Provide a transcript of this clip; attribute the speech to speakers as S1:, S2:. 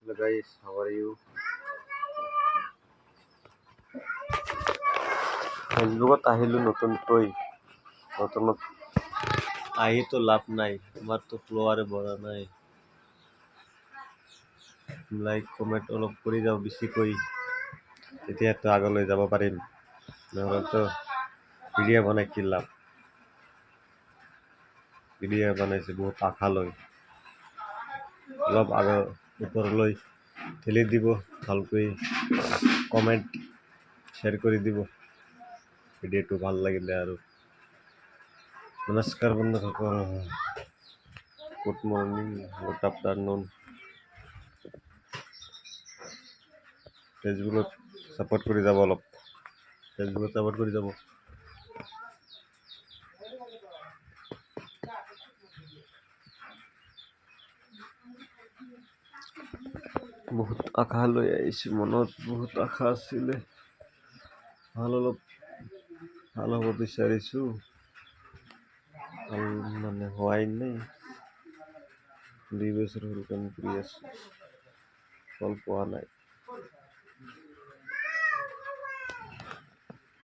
S1: Hello guys, how are you? ফেচবুকত আহিলো নতুনকৈ নতুনত আহিতো লাভ নাই, তোমাৰতো ফলোৱাৰে বঢ়া নাই। লাইক কমেণ্ট অলপ কৰি যাওঁ বেছিকৈ, তেতিয়াতো আগলৈ যাব পাৰিম। নহ'লেতো ভিডিঅ' বনাই কি লাভ। ভিডিঅ' বনাইছে বহুত আশা লৈ, অলপ আগৰ ওপৰলৈ ঠেলি দিব, ভালকৈ কমেণ্ট শ্বেয়াৰ কৰি দিব ভিডিঅ'টো ভাল লাগিলে। আৰু নমস্কাৰ বন্ধুসকল, গুড মৰ্নিং, গুড আফটাৰনুন। ফেচবুকত ছাপোৰ্ট কৰি যাব, অলপ ফেচবুকত ছাপোৰ্ট কৰি যাব। বহুত আশা লৈ আহিছোঁ, মনত বহুত আশা আছিলে, অলপ ভাল হ'ব বিচাৰিছোঁ, ভাল মানে হোৱাই নাই। 2 বছৰ হ'ল কাম কৰি আছোঁ, ফল পোৱা নাই।